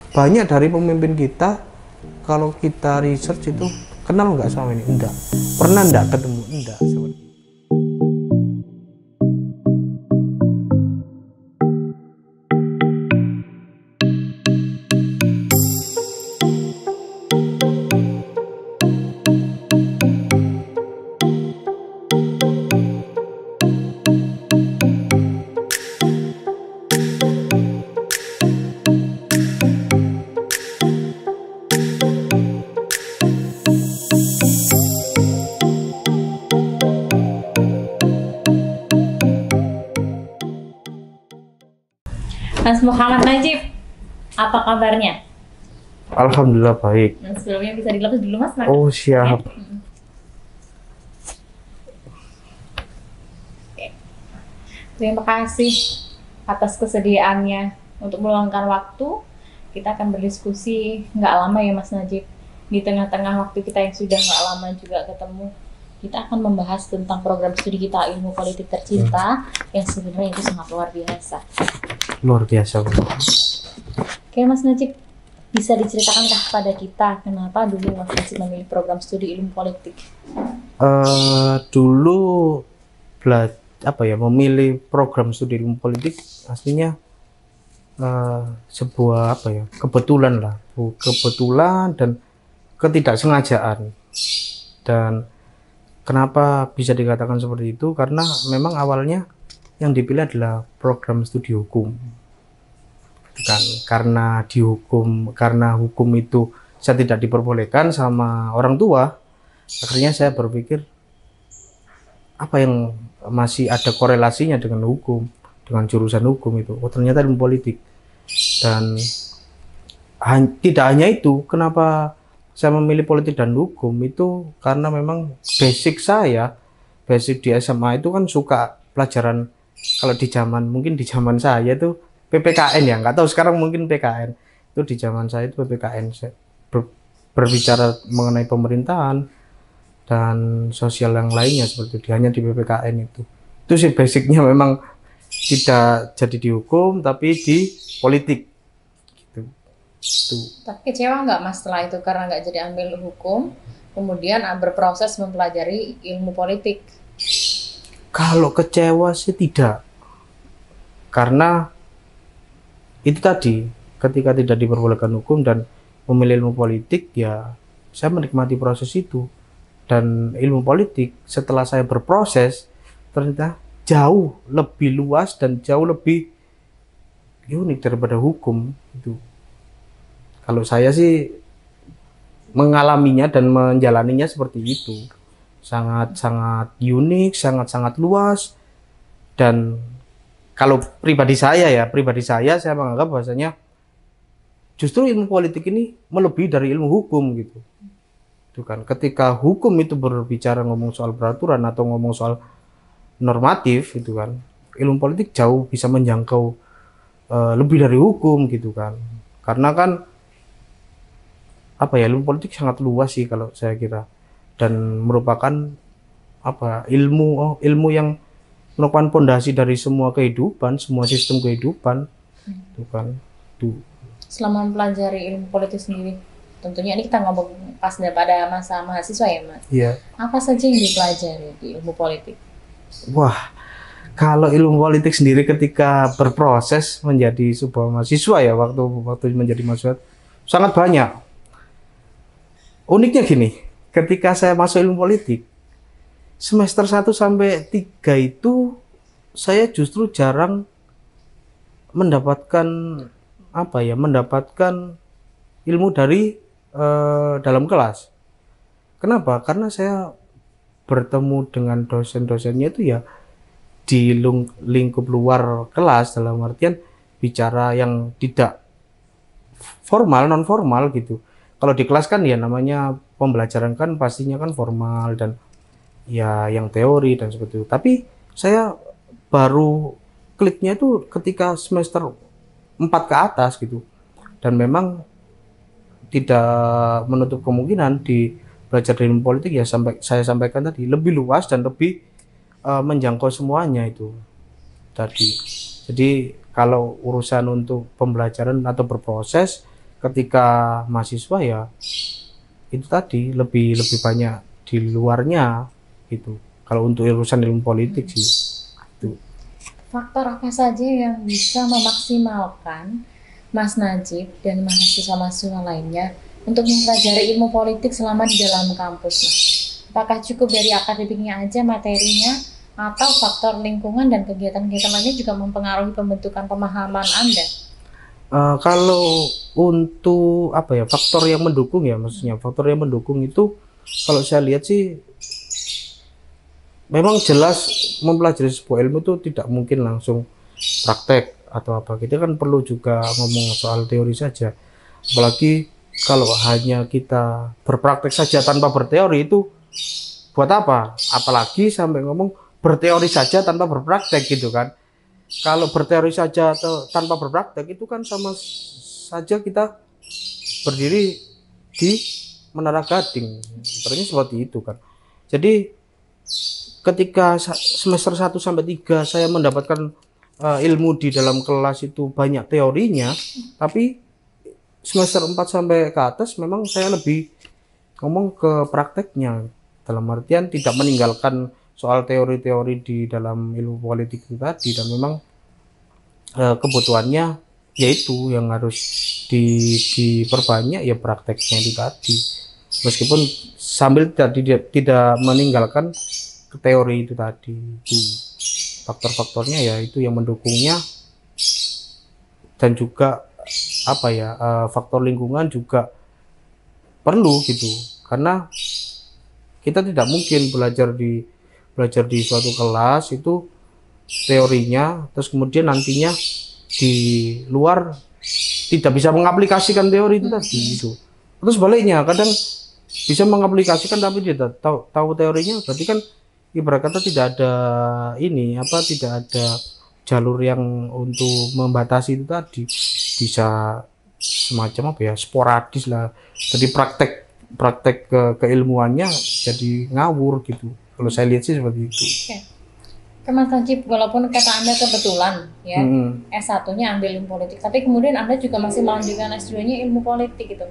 Banyak dari pemimpin kita, kalau kita research itu kenal nggak sama ini? Enggak. Pernah enggak ketemu? Enggak. Seperti itu. Mas Muhammad Najib, apa kabarnya? Alhamdulillah baik. Sebelumnya bisa dilapis dulu Mas. Oh siap. Oke. Terima kasih atas kesediaannya untuk meluangkan waktu. Kita akan berdiskusi nggak lama ya Mas Najib. Di tengah-tengah waktu kita yang sudah nggak lama juga ketemu, kita akan membahas tentang program studi kita Ilmu Politik Tercinta yang sebenarnya itu sangat luar biasa. Luar biasa. Oke Mas Najib, bisa diceritakan pada kita kenapa dulu Mas Najib memilih program studi ilmu politik? Dulu memilih program studi ilmu politik aslinya sebuah kebetulan lah, kebetulan dan ketidaksengajaan. Dan kenapa bisa dikatakan seperti itu? Karena memang awalnya yang dipilih adalah program studi hukum. Kan karena hukum itu saya tidak diperbolehkan sama orang tua, akhirnya saya berpikir apa yang masih ada korelasinya dengan hukum, dengan jurusan hukum itu. Oh ternyata ilmu politik. Dan tidak hanya itu, kenapa saya memilih politik dan hukum itu karena memang basic di SMA itu kan suka pelajaran. Kalau mungkin di zaman saya itu PPKN ya, nggak tahu sekarang mungkin PKN. Itu di zaman saya itu PPKN, berbicara mengenai pemerintahan dan sosial yang lainnya seperti itu, hanya di PPKN itu. Itu sih basicnya memang tidak jadi di hukum tapi di politik gitu. Itu. Tapi kecewa nggak Mas setelah itu karena nggak jadi ambil hukum, kemudian berproses mempelajari ilmu politik? Kalau kecewa sih tidak, karena itu tadi ketika tidak diperbolehkan hukum dan memilih ilmu politik, ya saya menikmati proses itu. Dan ilmu politik setelah saya berproses ternyata jauh lebih luas dan jauh lebih unik daripada hukum itu. Kalau saya sih mengalaminya dan menjalaninya seperti itu. Sangat-sangat unik, sangat-sangat luas. Dan kalau pribadi saya menganggap bahwasanya justru ilmu politik ini melebihi dari ilmu hukum gitu. Itu kan ketika hukum itu berbicara ngomong soal peraturan atau ngomong soal normatif itu kan, ilmu politik jauh bisa menjangkau lebih dari hukum gitu kan. Karena kan ilmu politik sangat luas sih kalau saya kira, dan merupakan ilmu yang merupakan pondasi dari semua kehidupan, semua sistem kehidupan. Itu kan. Selama mempelajari ilmu politik sendiri, tentunya ini kita ngomong pas pada masa mahasiswa ya Mas. Iya. Apa saja yang dipelajari di ilmu politik? Wah, kalau ilmu politik sendiri ketika berproses menjadi sebuah mahasiswa ya, waktu menjadi mahasiswa sangat banyak. Uniknya gini, ketika saya masuk ilmu politik, semester 1 sampai 3 itu saya justru jarang mendapatkan ilmu dari dalam kelas. Kenapa? Karena saya bertemu dengan dosen-dosennya itu ya di lingkup luar kelas, dalam artian bicara yang tidak formal, non formal gitu. Kalau di kelas kan ya namanya pembelajaran kan pastinya kan formal dan ya yang teori dan seperti itu. Tapi saya baru kliknya itu ketika semester 4 ke atas gitu. Dan memang tidak menutup kemungkinan di belajar di ilmu politik ya saya sampaikan tadi lebih luas dan lebih menjangkau semuanya itu tadi. Jadi kalau urusan untuk pembelajaran atau berproses ketika mahasiswa ya itu tadi lebih lebih banyak di luarnya gitu. Kalau untuk urusan ilmu politik sih itu. Faktor apa saja yang bisa memaksimalkan Mas Najib dan mahasiswa-mahasiswa lainnya untuk mempelajari ilmu politik selama di dalam kampus, Mas? Apakah cukup dari akademiknya aja materinya, atau faktor lingkungan dan kegiatan-kegiatan lainnya juga mempengaruhi pembentukan pemahaman Anda? Kalau untuk apa ya, faktor yang mendukung ya, maksudnya faktor yang mendukung itu kalau saya lihat sih memang jelas mempelajari sebuah ilmu itu tidak mungkin langsung praktek atau apa. Kita kan perlu juga ngomong soal teori saja. Apalagi kalau hanya kita berpraktek saja tanpa berteori itu buat apa? Apalagi sampai ngomong berteori saja tanpa berpraktek gitu kan. Kalau berteori saja atau tanpa berpraktek itu kan sama saja kita berdiri di Menara Gading. Sebenarnya seperti itu kan. Jadi ketika semester 1 sampai 3 saya mendapatkan ilmu di dalam kelas itu banyak teorinya, tapi semester 4 sampai ke atas memang saya lebih ngomong ke prakteknya, dalam artian tidak meninggalkan soal teori-teori di dalam ilmu politik itu tadi, dan memang kebutuhannya yaitu yang harus diperbanyak ya prakteknya itu tadi, meskipun sambil tidak meninggalkan teori itu tadi. Itu faktor-faktornya ya itu yang mendukungnya, dan juga apa ya, faktor lingkungan juga perlu gitu, karena kita tidak mungkin belajar di suatu kelas itu teorinya terus kemudian nantinya di luar tidak bisa mengaplikasikan teori itu tadi gitu. Terus sebaliknya kadang bisa mengaplikasikan tapi tidak tahu teorinya, berarti kan ibarat kata tidak ada tidak ada jalur yang untuk membatasi itu tadi, bisa semacam apa ya, sporadis lah, jadi praktek keilmuannya jadi ngawur gitu. Kalau saya lihat sih seperti itu. Oke, Mas Najib, walaupun kata Anda kebetulan ya S1-nya ambil ilmu politik, tapi kemudian Anda juga masih melanjutkan S2-nya ilmu politik gitu.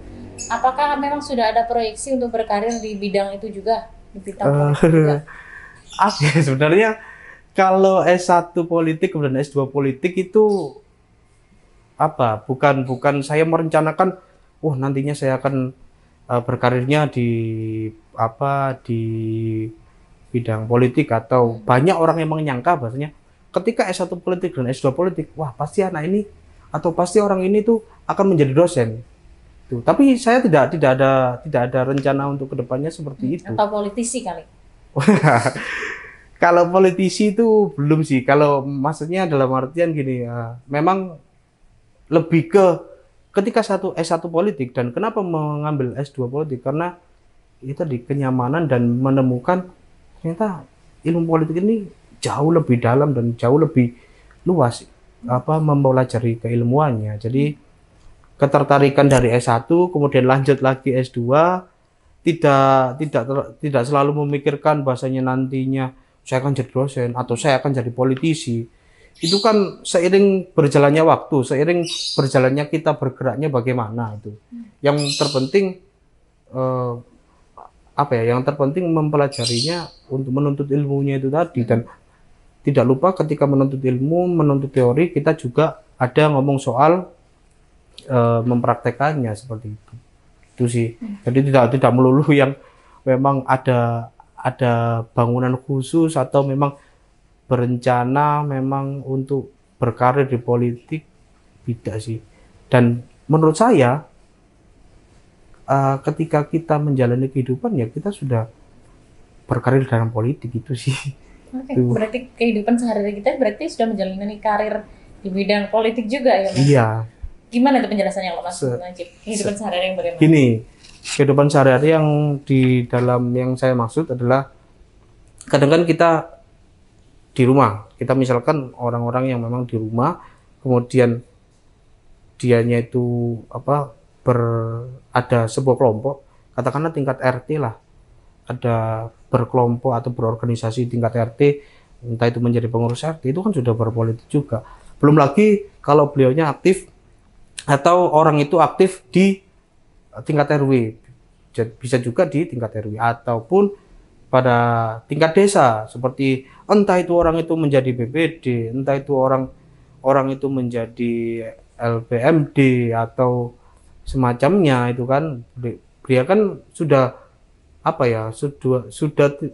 Apakah memang sudah ada proyeksi untuk berkarir di bidang itu juga, di bidang politik juga? Sebenarnya kalau S1 politik kemudian S2 politik itu apa? Bukan saya merencanakan nantinya saya akan berkarirnya di bidang politik, atau banyak orang yang menyangka bahasanya ketika S1 politik dan S2 politik, wah pasti anak ini atau pasti orang ini tuh akan menjadi dosen. Tuh, tapi saya tidak ada rencana untuk kedepannya seperti itu. Atau politisi kali? Kalau politisi itu belum sih. Kalau maksudnya dalam artian gini, memang lebih ke ketika S1 politik, dan kenapa mengambil S2 politik, karena itu tadi kenyamanan dan menemukan ternyata ilmu politik ini jauh lebih dalam dan jauh lebih luas mempelajari keilmuannya. Jadi ketertarikan dari S1 kemudian lanjut lagi S2, tidak selalu memikirkan bahasanya nantinya saya akan jadi dosen atau saya akan jadi politisi. Itu kan seiring berjalannya waktu, seiring berjalannya kita bergeraknya bagaimana itu. Yang terpenting yang terpenting mempelajarinya untuk menuntut ilmunya itu tadi, dan tidak lupa ketika menuntut ilmu, menuntut teori, kita juga ada ngomong soal mempraktekannya seperti itu. Itu sih. Jadi tidak melulu yang memang ada bangunan khusus atau memang berencana memang untuk berkarir di politik, tidak sih. Dan menurut saya ketika kita menjalani kehidupan ya kita sudah berkarir dalam politik, itu sih. Oke, berarti kehidupan sehari-hari kita berarti sudah menjalani karir di bidang politik juga ya, Mas? Iya. Gimana itu penjelasannya Mas Najib? Kehidupan sehari-hari yang bagaimana? Gini, kehidupan sehari-hari yang di dalam yang saya maksud adalah kadang kan kita di rumah, kita misalkan orang-orang yang memang di rumah, kemudian dianya itu ada sebuah kelompok, katakanlah tingkat RT lah, ada berkelompok atau berorganisasi tingkat RT, entah itu menjadi pengurus RT, itu kan sudah berpolitik juga. Belum lagi kalau beliaunya aktif atau orang itu aktif di tingkat RW, bisa juga di tingkat RW ataupun pada tingkat desa, seperti entah itu orang itu menjadi BPD, entah itu orang itu menjadi LPMD atau semacamnya, itu kan dia kan sudah apa ya, sudah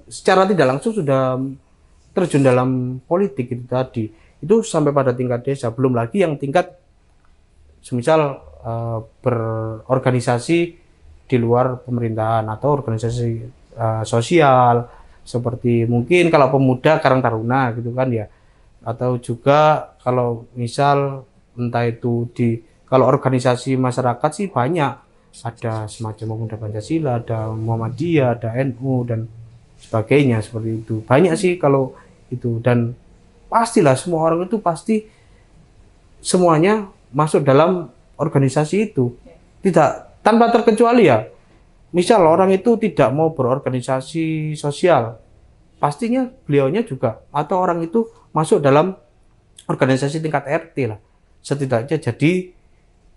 secara tidak langsung sudah terjun dalam politik itu tadi. Itu sampai pada tingkat desa, belum lagi yang tingkat semisal berorganisasi di luar pemerintahan atau organisasi sosial, seperti mungkin kalau pemuda Karang Taruna gitu kan ya, atau juga kalau misal entah itu di kalau organisasi masyarakat sih banyak, ada semacam Pemuda Pancasila, ada Muhammadiyah, ada NU dan sebagainya, seperti itu banyak sih kalau itu. Dan pastilah semua orang itu pasti semuanya masuk dalam organisasi itu, tidak tanpa terkecuali ya. Misal orang itu tidak mau berorganisasi sosial, pastinya beliaunya juga atau orang itu masuk dalam organisasi tingkat RT lah, setidaknya jadi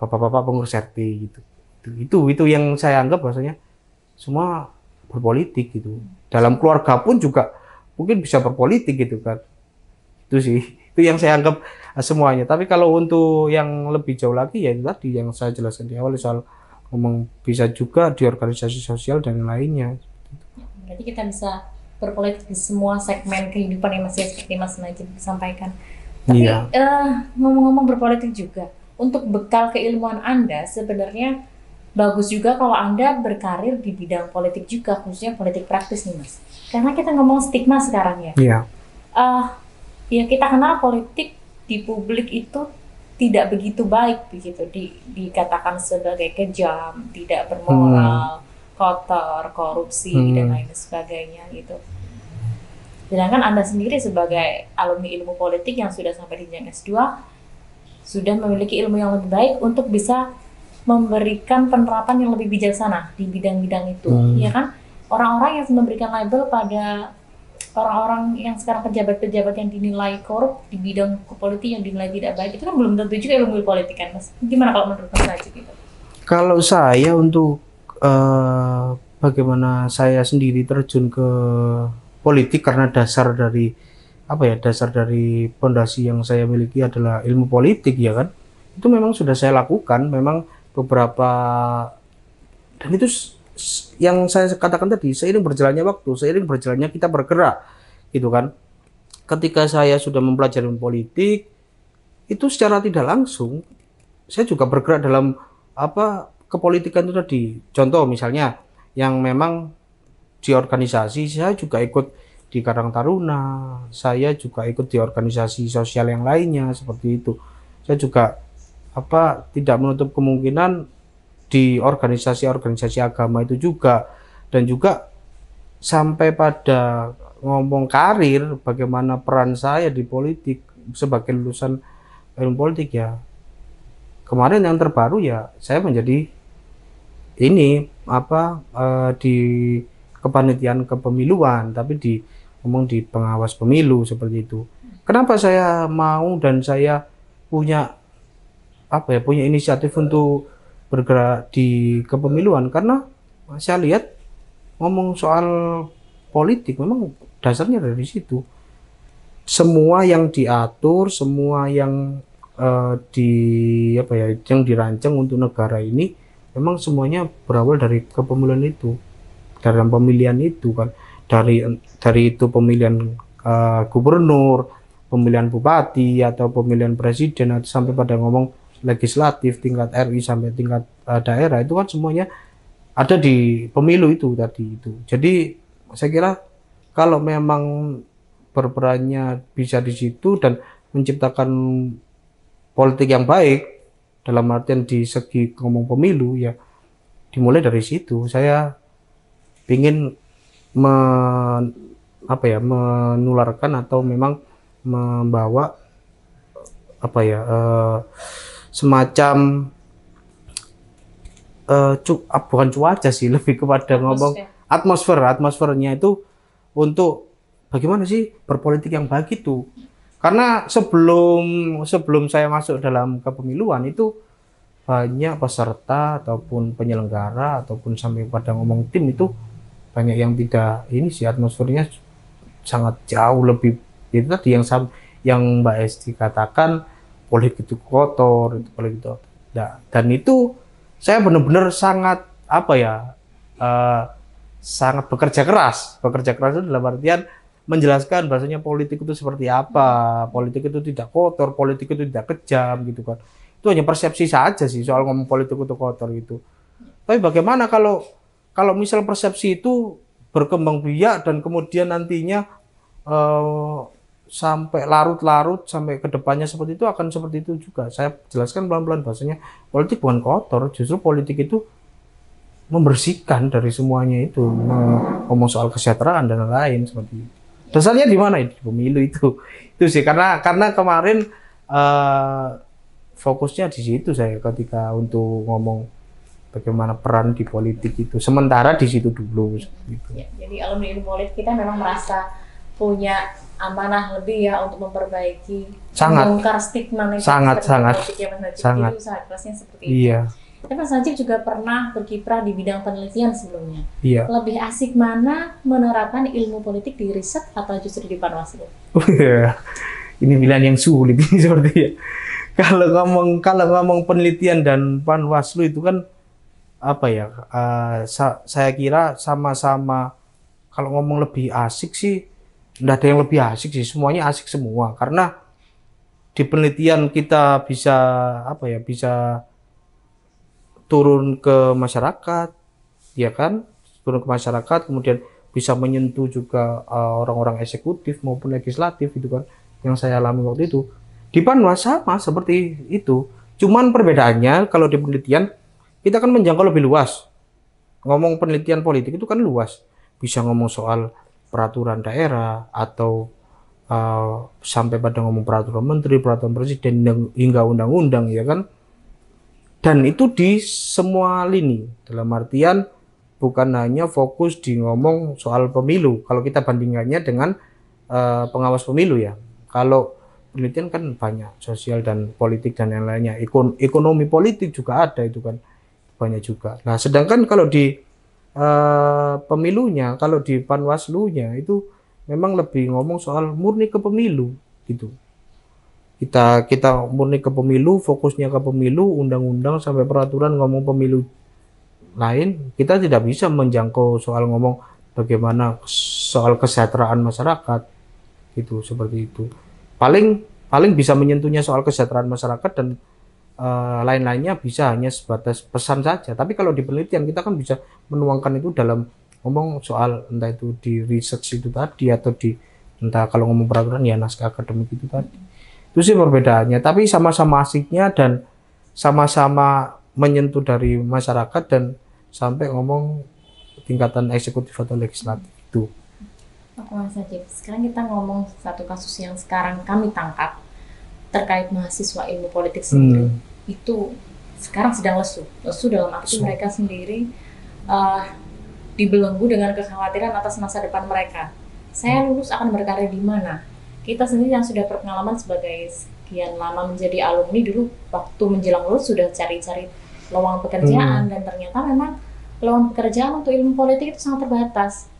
bapak-bapak pengurus RT gitu. Itu yang saya anggap bahwasanya semua berpolitik gitu. Dalam keluarga pun juga mungkin bisa berpolitik gitu kan. Itu sih, itu yang saya anggap semuanya. Tapi kalau untuk yang lebih jauh lagi ya itu tadi yang saya jelaskan di awal soal ngomong bisa juga di organisasi sosial dan lainnya. Berarti kita bisa berpolitik di semua segmen kehidupan yang masih seperti Mas Najib sampaikan. Tapi Iya. ngomong-ngomong berpolitik juga, untuk bekal keilmuan Anda sebenarnya bagus juga kalau Anda berkarir di bidang politik juga, khususnya politik praktis nih Mas. Karena kita ngomong stigma sekarang ya. Iya. Ya kita kenal politik di publik itu tidak begitu baik begitu, dikatakan sebagai kejam, tidak bermoral, kotor, korupsi dan lain sebagainya gitu. Sedangkan Anda sendiri sebagai alumni ilmu politik yang sudah sampai di jenjang S2 sudah memiliki ilmu yang lebih baik untuk bisa memberikan penerapan yang lebih bijaksana di bidang-bidang itu, ya kan? Orang-orang yang memberikan label pada orang-orang yang sekarang pejabat-pejabat yang dinilai korup di bidang politik yang dinilai tidak baik, itu kan belum tentu juga ilmu politik kan Mas. Gimana kalau menurut Mas Najib gitu? Kalau saya untuk bagaimana saya sendiri terjun ke politik karena dasar dari pondasi yang saya miliki adalah ilmu politik ya kan. Itu memang sudah saya lakukan, memang beberapa, dan itu yang saya katakan tadi, seiring berjalannya waktu, seiring berjalannya kita bergerak gitu kan. Ketika saya sudah mempelajari politik, itu secara tidak langsung saya juga bergerak dalam kepolitikan itu tadi. Contoh misalnya yang memang di organisasi, saya juga ikut di Karang Taruna, saya juga ikut di organisasi sosial yang lainnya seperti itu. Saya juga tidak menutup kemungkinan di organisasi-organisasi agama itu juga, dan juga sampai pada ngomong karir, bagaimana peran saya di politik sebagai lulusan ilmu politik ya. Kemarin yang terbaru ya saya menjadi ini di kepanitiaan kepemiluan, tapi di pengawas pemilu seperti itu. Kenapa saya mau dan saya punya punya inisiatif untuk bergerak di kepemiluan? Karena saya lihat ngomong soal politik memang dasarnya dari situ. Semua yang diatur, semua yang yang dirancang untuk negara ini memang semuanya berawal dari kepemiluan itu, dalam pemilihan itu kan, dari itu pemilihan gubernur, pemilihan bupati atau pemilihan presiden, atau sampai pada ngomong legislatif tingkat RI sampai tingkat daerah, itu kan semuanya ada di pemilu itu tadi itu. Jadi saya kira kalau memang berperannya bisa di situ dan menciptakan politik yang baik dalam artian di segi ngomong pemilu ya, dimulai dari situ. Saya ingin menularkan atau memang membawa semacam bukan cuaca sih, lebih kepada ngomong atmosfernya itu untuk bagaimana sih berpolitik yang baik itu. Karena sebelum saya masuk dalam kepemiluan itu banyak peserta ataupun penyelenggara ataupun sampai pada ngomong tim itu banyak yang tidak ini sih, atmosfernya sangat jauh lebih itu tadi yang Mbak Esti katakan, politik itu kotor, itu politik itu. Nah, dan itu saya benar-benar sangat apa ya, eh, sangat bekerja keras itu dalam artian menjelaskan bahasanya politik itu seperti apa, politik itu tidak kotor, politik itu tidak kejam gitu kan. Itu hanya persepsi saja sih soal ngomong politik itu kotor gitu. Tapi bagaimana kalau kalau misal persepsi itu berkembang biak dan kemudian nantinya eh, sampai larut-larut sampai ke depannya seperti itu akan seperti itu juga. Saya jelaskan pelan-pelan bahasanya politik bukan kotor, justru politik itu membersihkan dari semuanya itu, ngomong soal kesejahteraan dan lain-lain seperti itu. Dasarnya di mana itu pemilu itu sih karena kemarin eh, fokusnya di situ saya ketika untuk ngomong bagaimana peran di politik itu. Sementara di situ dulu. Gitu. Ya, jadi alumni ilmu politik kita memang merasa punya amanah lebih ya untuk memperbaiki, membongkar stigma negatif politik ya Mas Najib. Jadi usaha kerasnya seperti itu. Iya. Tapi Mas Najib juga pernah berkiprah di bidang penelitian sebelumnya. Iya. Lebih asik mana menerapkan ilmu politik di riset atau justru di Panwaslu? Ini pilihan yang sulit ini sepertinya. Kalau ngomong penelitian dan Panwaslu itu kan apa ya? Saya kira sama-sama kalau ngomong lebih asik sih, nggak ada yang lebih asik sih. Semuanya asik semua karena di penelitian kita bisa apa ya? Bisa turun ke masyarakat, ya kan? Turun ke masyarakat, kemudian bisa menyentuh juga orang-orang eksekutif maupun legislatif itu kan, yang saya alami waktu itu. Di Panwas sama seperti itu. Cuman perbedaannya kalau di penelitian kita kan menjangkau lebih luas. Ngomong penelitian politik itu kan luas. Bisa ngomong soal peraturan daerah atau sampai pada ngomong peraturan menteri, peraturan presiden hingga undang-undang ya kan. Dan itu di semua lini. Dalam artian bukan hanya fokus di ngomong soal pemilu. Kalau kita bandingkannya dengan pengawas pemilu ya. Kalau penelitian kan banyak sosial dan politik dan yang lainnya, ekonomi politik juga ada itu kan banyak juga. Nah sedangkan kalau di pemilunya, kalau di Panwaslunya itu memang lebih ngomong soal murni ke pemilu gitu. Kita murni ke pemilu, fokusnya ke pemilu, undang-undang sampai peraturan ngomong pemilu lain, kita tidak bisa menjangkau soal ngomong bagaimana soal kesejahteraan masyarakat gitu seperti itu. Paling bisa menyentuhnya soal kesejahteraan masyarakat dan lain-lainnya bisa hanya sebatas pesan saja. Tapi kalau di penelitian kita kan bisa menuangkan itu dalam ngomong soal entah itu di research itu tadi atau di entah kalau ngomong peraturan ya naskah akademik itu tadi. Itu sih perbedaannya. Tapi sama-sama asiknya dan sama-sama menyentuh dari masyarakat dan sampai ngomong tingkatan eksekutif atau legislatif itu. Oke Mas Najib, sekarang kita ngomong satu kasus yang sekarang kami tangkap terkait mahasiswa ilmu politik sendiri. Itu sekarang sedang lesu dalam arti mereka sendiri dibelenggu dengan kekhawatiran atas masa depan mereka. Saya lulus akan berkarir di mana? Kita sendiri yang sudah berpengalaman sebagai sekian lama menjadi alumni, dulu waktu menjelang lulus sudah cari-cari lowongan pekerjaan dan ternyata memang lowongan pekerjaan untuk ilmu politik itu sangat terbatas.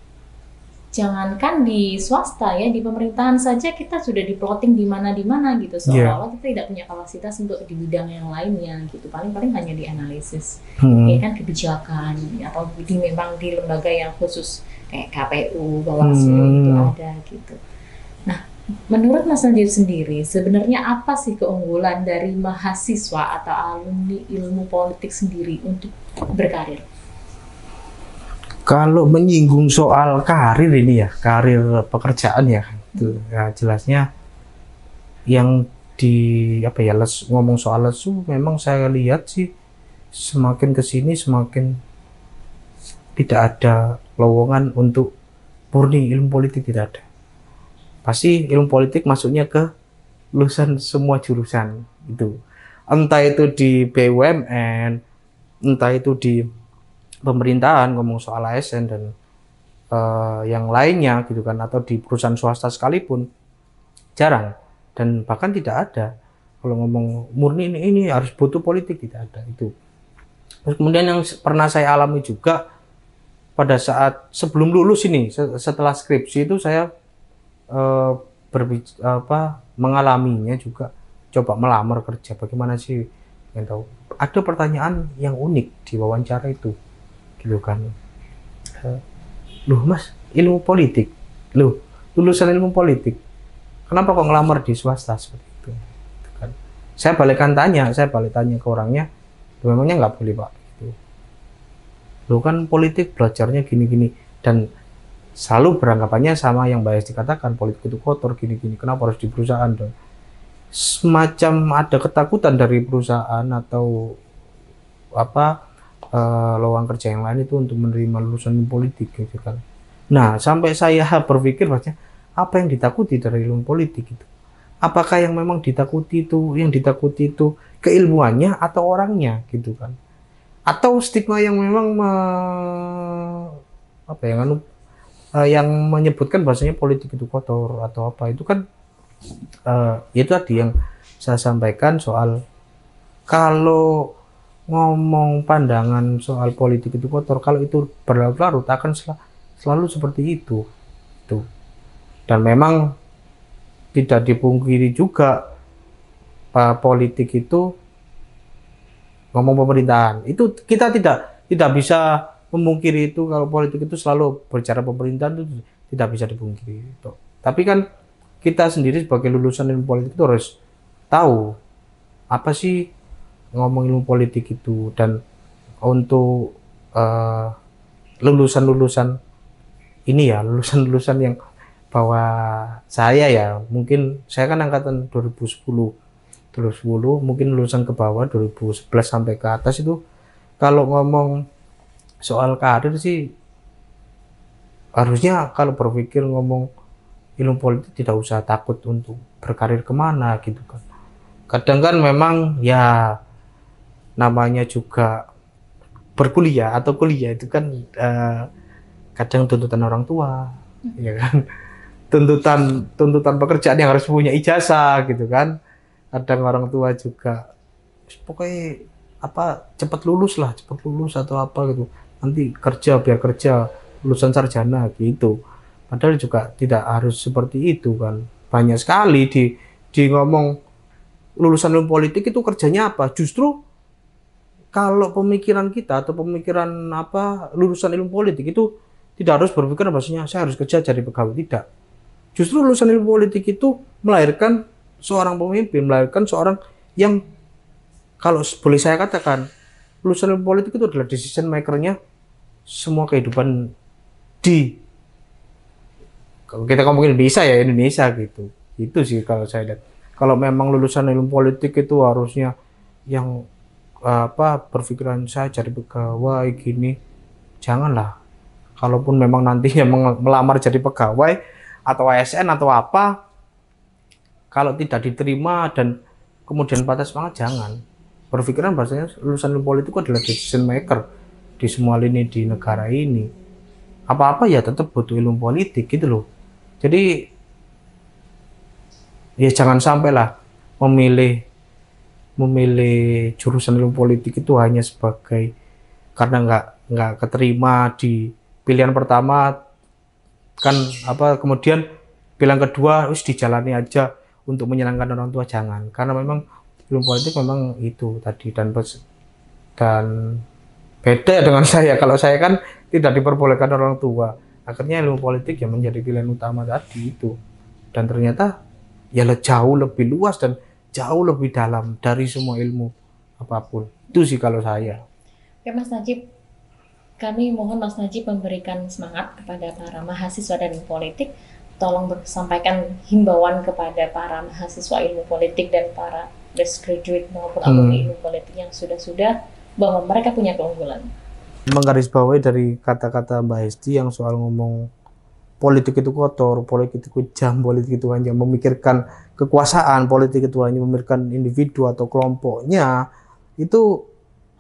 Jangankan di swasta ya, di pemerintahan saja kita sudah di-plotting di mana gitu, seolah-olah kita tidak punya kapasitas untuk di bidang yang lainnya gitu, paling-paling hanya di analisis ya kan, kebijakan atau memang di lembaga yang khusus kayak KPU, Bawaslu itu ada gitu. Nah, menurut Mas Najib sendiri sebenarnya apa sih keunggulan dari mahasiswa atau alumni ilmu politik sendiri untuk berkarir? Kalau menyinggung soal karir ini ya, karir pekerjaan ya, itu ya jelasnya yang di apa ya, ngomong soal lesu, memang saya lihat sih semakin kesini semakin tidak ada lowongan untuk murni ilmu politik, tidak ada. Pasti ilmu politik masuknya ke lulusan semua jurusan itu, entah itu di BUMN, entah itu di pemerintahan ngomong soal ASN dan yang lainnya gitu kan, atau di perusahaan swasta sekalipun jarang dan bahkan tidak ada Kalau ngomong murni ini harus butuh politik, tidak ada itu. Terus kemudian yang pernah saya alami juga pada saat sebelum lulus ini, setelah skripsi itu saya mengalaminya juga, coba melamar kerja. Bagaimana sih, yang tahu ada pertanyaan yang unik di wawancara itu, gitu kan. Loh mas, ilmu politik, loh lulusan ilmu politik, kenapa kok ngelamar di swasta seperti itu? Gitu kan. Saya balik tanya ke orangnya, memangnya nggak boleh pak? Gitu. Loh kan politik belajarnya gini-gini, dan selalu beranggapannya sama yang Mbak Esti katakan, politik itu kotor gini-gini, kenapa harus di perusahaan dong? Semacam ada ketakutan dari perusahaan atau lowongan kerja yang lain itu untuk menerima lulusan politik, gitu kan. Nah, sampai saya berpikir bahwa apa yang ditakuti dari ilmu politik itu? Apakah yang memang ditakuti itu keilmuannya atau orangnya, gitu kan? Atau stigma yang memang yang menyebutkan bahasanya politik itu kotor atau apa, itu kan itu tadi yang saya sampaikan soal kalau ngomong pandangan soal politik itu kotor, kalau itu berlarut-larut akan selalu seperti itu. Dan memang tidak dipungkiri juga politik itu ngomong pemerintahan. Itu kita tidak bisa memungkiri itu, kalau politik itu selalu bicara pemerintahan itu tidak bisa dipungkiri. Tapi kan kita sendiri sebagai lulusan ilmu politik itu harus tahu apa sih ngomong ilmu politik itu. Dan untuk lulusan ini ya, lulusan yang bahwa saya ya, mungkin saya kan angkatan 2010, mungkin lulusan ke bawah 2011 sampai ke atas itu, kalau ngomong soal karir sih harusnya kalau berpikir ngomong ilmu politik tidak usah takut untuk berkarir kemana, gitu kan. Kadang kan memang ya namanya juga berkuliah atau kuliah itu kan kadang tuntutan orang tua, ya kan, tuntutan pekerjaan yang harus punya ijazah, gitu kan. Kadang orang tua juga pokoknya cepat lulus atau apa gitu, nanti biar kerja lulusan sarjana gitu. Padahal juga tidak harus seperti itu kan. Banyak sekali di ngomong lulusan ilmu politik itu kerjanya apa. Justru kalau pemikiran kita atau pemikiran lulusan ilmu politik itu tidak harus berpikir bahwasanya saya harus kerja jadi pegawai, tidak. Justru lulusan ilmu politik itu melahirkan seorang pemimpin, melahirkan seorang yang, kalau boleh saya katakan, lulusan ilmu politik itu adalah decision maker-nya semua kehidupan kalau kita ngomongin Indonesia gitu. Itu sih kalau saya lihat. Kalau memang lulusan ilmu politik itu harusnya yang berpikiran saya jadi pegawai gini, janganlah. Kalaupun memang nantinya melamar jadi pegawai atau ASN atau apa, kalau tidak diterima dan kemudian patah semangat, jangan. Berpikiran bahasanya lulusan ilmu politik adalah decision maker di semua lini di negara ini. Apa-apa ya tetap butuh ilmu politik, gitu loh. Jadi ya jangan sampailah memilih jurusan ilmu politik itu hanya sebagai karena nggak keterima di pilihan pertama kan, kemudian pilihan kedua harus dijalani aja untuk menyenangkan orang tua. Jangan, karena memang ilmu politik memang itu tadi, dan beda dengan saya. Kalau saya kan tidak diperbolehkan orang tua, akhirnya ilmu politik yang menjadi pilihan utama tadi itu. Dan ternyata ya jauh lebih luas dan jauh lebih dalam dari semua ilmu apapun. Itu sih kalau saya. Oke Mas Najib, kami mohon Mas Najib memberikan semangat kepada para mahasiswa dan ilmu politik. Tolong sampaikan himbauan kepada para mahasiswa ilmu politik dan para fresh graduate maupun alumni ilmu politik yang sudah bahwa mereka punya keunggulan. Menggarisbawahi dari kata-kata Mbak Esti yang soal ngomong politik itu kotor, politik itu jam, politik itu hanya memikirkan kekuasaan, politik itu hanya memikirkan individu atau kelompoknya, itu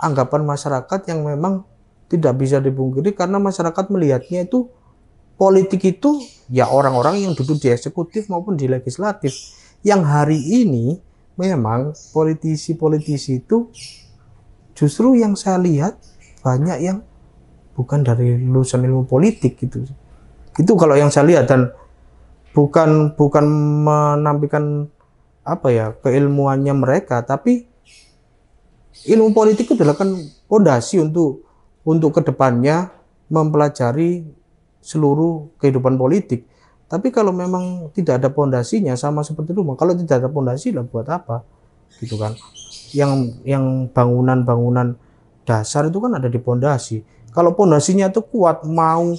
anggapan masyarakat yang memang tidak bisa dipungkiri, karena masyarakat melihatnya itu politik itu ya orang-orang yang duduk di eksekutif maupun di legislatif, yang hari ini memang politisi-politisi itu justru yang saya lihat banyak yang bukan dari lulusan ilmu politik gitu. Itu kalau yang saya lihat, dan bukan menampilkan apa ya keilmuannya mereka, tapi ilmu politik itu adalah kan fondasi untuk kedepannya mempelajari seluruh kehidupan politik. Tapi kalau memang tidak ada pondasinya, sama seperti rumah, kalau tidak ada pondasi lah buat apa gitu kan. Yang bangunan-bangunan dasar itu kan ada di pondasi. Kalau pondasinya itu kuat, mau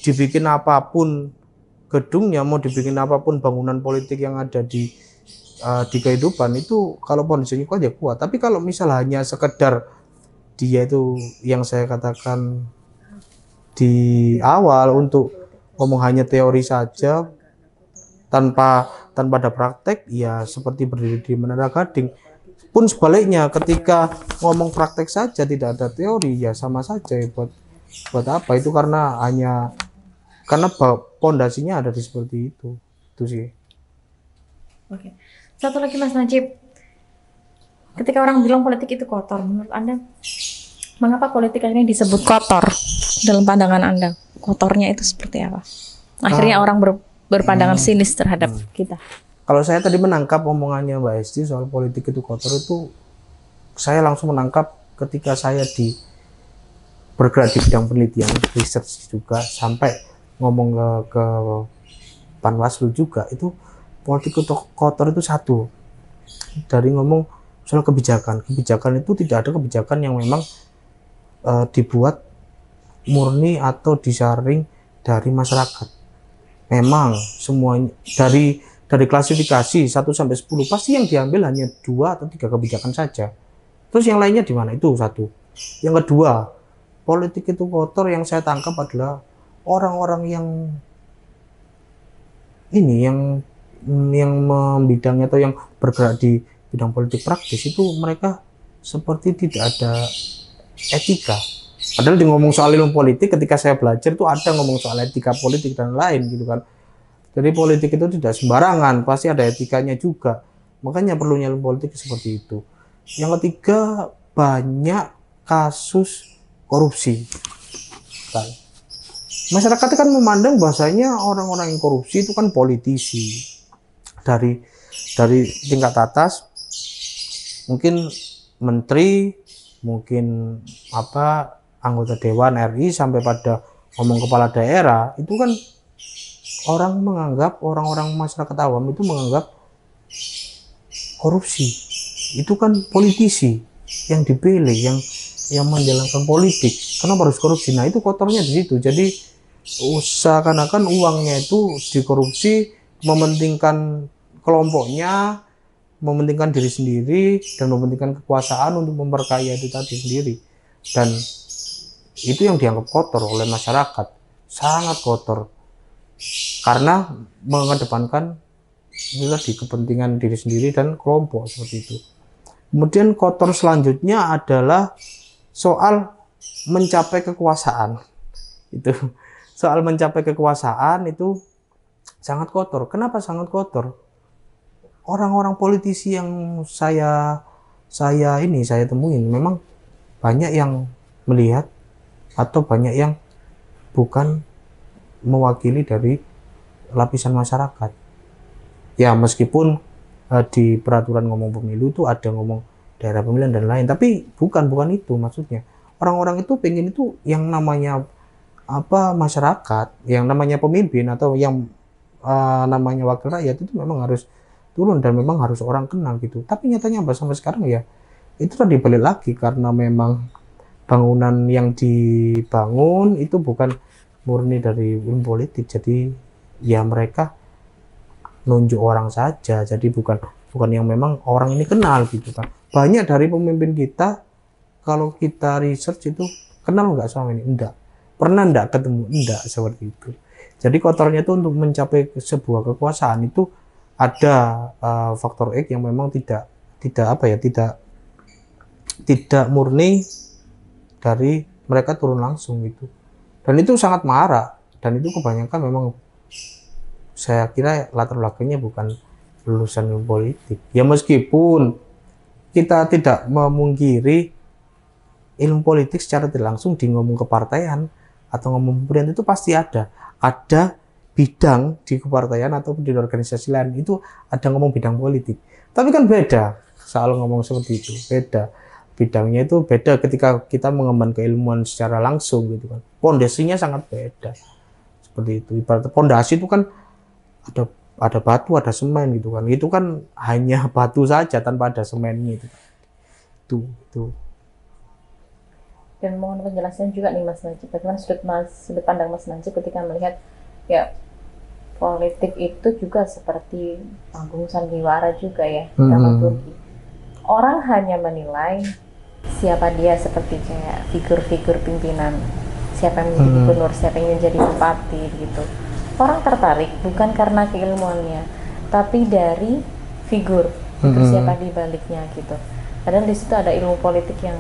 dibikin apapun gedungnya, mau dibikin apapun bangunan politik yang ada di kehidupan itu, kalau pondasinya kuat ya kuat. Tapi kalau misal hanya sekedar dia itu yang saya katakan di awal untuk ngomong hanya teori saja tanpa ada praktek, ya seperti berdiri di menara gading. Pun sebaliknya, ketika ngomong praktek saja tidak ada teori, ya sama saja ya, buat apa itu, karena pondasinya ada di seperti itu sih. Oke. Satu lagi Mas Najib, ketika orang bilang politik itu kotor, menurut Anda mengapa politik ini disebut kotor dalam pandangan Anda? Kotornya itu seperti apa? Akhirnya orang berpandangan sinis terhadap kita. Kalau saya tadi menangkap omongannya Mbak Esti soal politik itu kotor, itu saya langsung menangkap ketika saya bergerak di bidang penelitian, research juga, sampai ngomong ke Panwaslu juga. Itu politik kotor itu satu, dari ngomong soal kebijakan itu tidak ada kebijakan yang memang dibuat murni atau disaring dari masyarakat. Memang semuanya dari klasifikasi 1 sampai 10 pasti yang diambil hanya 2 atau 3 kebijakan saja. Terus yang lainnya di mana? Itu satu. Yang kedua, politik itu kotor yang saya tangkap adalah orang-orang yang membidangnya atau yang bergerak di bidang politik praktis itu, mereka seperti tidak ada etika. Padahal di ngomong soal ilmu politik, ketika saya belajar itu ada ngomong soal etika politik dan lain gitu kan. Jadi politik itu tidak sembarangan, pasti ada etikanya juga. Makanya perlunya ilmu politik seperti itu. Yang ketiga, banyak kasus korupsi. Kan. Masyarakat kan memandang bahwasanya orang-orang yang korupsi itu kan politisi. Dari tingkat atas, mungkin menteri, mungkin anggota Dewan RI, sampai pada ngomong kepala daerah, itu kan orang-orang masyarakat awam itu menganggap korupsi itu kan politisi yang dipilih, yang menjalankan politik. Kenapa harus korupsi? Nah, itu kotornya di situ. Jadi seakan-akan uangnya itu dikorupsi, mementingkan kelompoknya, mementingkan diri sendiri, dan mementingkan kekuasaan untuk memperkaya itu tadi sendiri. Dan itu yang dianggap kotor oleh masyarakat, sangat kotor, karena mengedepankan di kepentingan diri sendiri dan kelompok seperti itu. Kemudian kotor selanjutnya adalah soal mencapai kekuasaan. Itu soal mencapai kekuasaan itu sangat kotor. Kenapa sangat kotor? Orang-orang politisi yang saya temuin memang banyak yang melihat atau banyak yang bukan mewakili dari lapisan masyarakat. Ya, meskipun di peraturan ngomong pemilu itu ada ngomong daerah pemilihan dan lain, tapi bukan itu maksudnya. Orang-orang itu pengen itu yang namanya masyarakat, yang namanya pemimpin atau yang namanya wakil rakyat itu memang harus turun dan memang harus orang kenal gitu. Tapi nyatanya sampai sekarang ya itu tadi balik lagi, karena memang bangunan yang dibangun itu bukan murni dari ilmu politik, jadi ya mereka nunjuk orang saja, jadi bukan yang memang orang ini kenal gitu kan. Banyak dari pemimpin kita, kalau kita research itu kenal nggak sama ini? Enggak. Pernah enggak ketemu? Enggak, seperti itu. Jadi kotornya itu untuk mencapai sebuah kekuasaan itu ada faktor X yang memang tidak murni dari mereka turun langsung gitu. Dan itu sangat marah, dan itu kebanyakan memang saya kira latar belakangnya bukan lulusan ilmu politik. Ya meskipun kita tidak memungkiri ilmu politik secara tidak langsung di ngomong kepartaian atau ngomong pemerintahan itu pasti ada bidang di kepartaian atau di organisasi lain itu ada ngomong bidang politik. Tapi kan beda soal ngomong seperti itu, beda bidangnya itu beda ketika kita mengemban keilmuan secara langsung gitu kan. Pondasinya sangat beda seperti itu. Ibarat pondasi itu kan ada batu, ada semen gitu kan. Itu kan hanya batu saja tanpa ada semennya itu. Itu. Dan mohon penjelasan juga nih Mas Najib, bagaimana sudut pandang Mas Najib ketika melihat ya politik itu juga seperti panggung sandiwara juga ya, dramaturgi. Orang hanya menilai siapa dia seperti kayak figur-figur pimpinan, siapa yang menjadi gubernur, siapa yang menjadi bupati gitu. Orang tertarik bukan karena keilmuannya, tapi dari figur siapa di baliknya gitu. Padahal di situ ada ilmu politik yang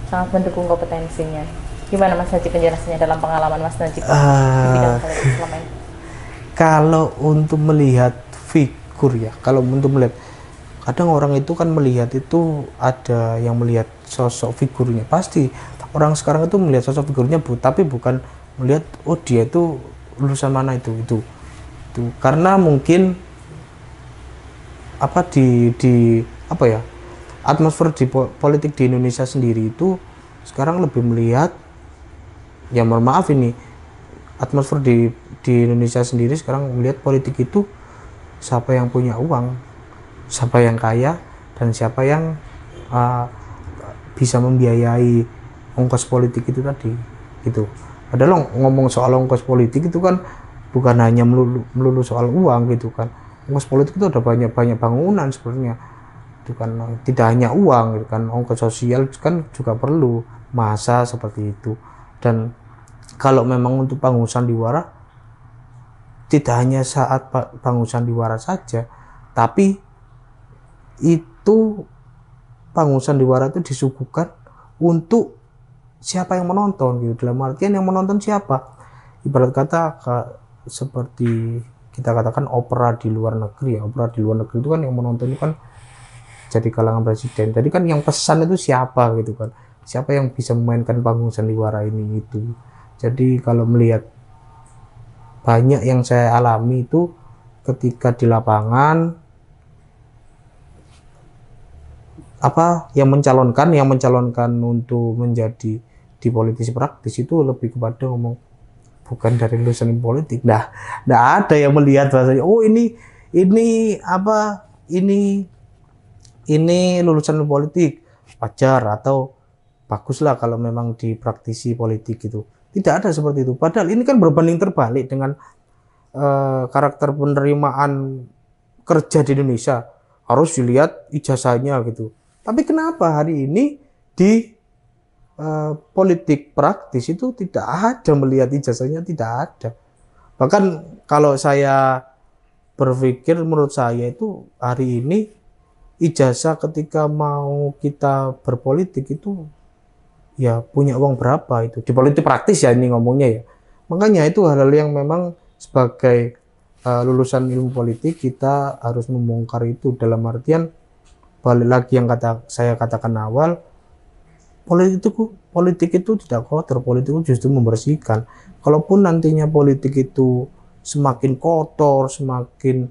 sangat mendukung kompetensinya. Gimana Mas Najib penjelasannya dalam pengalaman Mas Najib di bidang politik selama ini? Kalau untuk melihat figur ya, kalau untuk melihat, kadang orang itu kan melihat itu ada yang melihat sosok figurnya. Pasti orang sekarang itu melihat sosok figurnya, tapi bukan melihat oh dia itu lulusan mana itu. Karena mungkin apa di apa ya, atmosfer di politik di Indonesia sendiri itu sekarang lebih melihat, ya mohon maaf ini, atmosfer di Indonesia sendiri sekarang melihat politik itu siapa yang punya uang, siapa yang kaya, dan siapa yang bisa membiayai ongkos politik itu tadi gitu. Padahal ngomong soal ongkos politik itu kan bukan hanya melulu soal uang gitu kan. Ongkos politik itu ada banyak bangunan sebenarnya. Itu kan tidak hanya uang gitu kan, ongkos sosial kan juga perlu, masa seperti itu. Dan kalau memang untuk panggung sandiwara, tidak hanya saat panggung sandiwara saja, tapi itu panggung sandiwara itu disuguhkan untuk siapa yang menonton gitu. Dalam artian yang menonton siapa, ibarat kata seperti kita katakan opera di luar negeri ya. Opera di luar negeri itu kan yang menonton itu kan jadi kalangan presiden. Jadi kan yang pesan itu siapa gitu kan, siapa yang bisa memainkan panggung sandiwara ini itu. Jadi kalau melihat banyak yang saya alami itu ketika di lapangan, apa yang mencalonkan untuk menjadi di politisi praktis itu lebih kepada ngomong bukan dari lulusan politik. Nah, nggak ada yang melihat bahasanya oh ini apa ini lulusan politik, wajar atau baguslah kalau memang di praktisi politik itu. Tidak ada seperti itu. Padahal ini kan berbanding terbalik dengan karakter penerimaan kerja di Indonesia. Harus dilihat ijazahnya gitu. Tapi kenapa hari ini di politik praktis itu tidak ada melihat ijazahnya, tidak ada. Bahkan kalau saya berpikir, menurut saya itu hari ini ijazah ketika mau kita berpolitik itu ya punya uang berapa itu di politik praktis ya, ini ngomongnya ya. Makanya itu hal-hal yang memang sebagai lulusan ilmu politik kita harus membongkar itu, dalam artian balik lagi yang saya katakan awal, politik itu tidak kotor, politik itu justru membersihkan. Kalaupun nantinya politik itu semakin kotor, semakin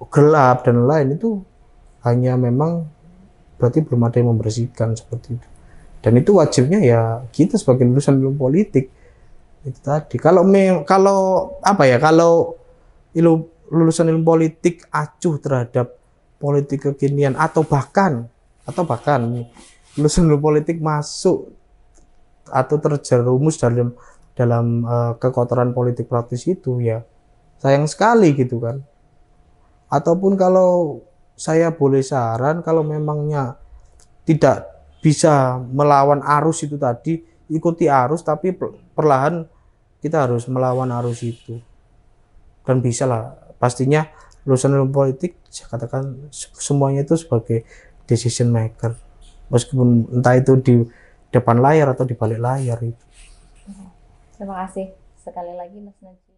gelap dan lain, itu hanya memang berarti belum ada yang membersihkan seperti itu. Dan itu wajibnya ya kita sebagai lulusan ilmu politik itu tadi. Kalau lulusan ilmu politik acuh terhadap politik kekinian atau bahkan lulusan ilmu politik masuk atau terjerumus dalam kekotoran politik praktis itu, ya sayang sekali gitu kan. Ataupun kalau saya boleh saran, kalau memangnya tidak bisa melawan arus itu tadi, ikuti arus tapi perlahan kita harus melawan arus itu. Dan bisa lah, pastinya lulusan ilmu politik saya katakan semuanya itu sebagai decision maker. Meskipun entah itu di depan layar atau di balik layar itu. Terima kasih sekali lagi Mas Najib.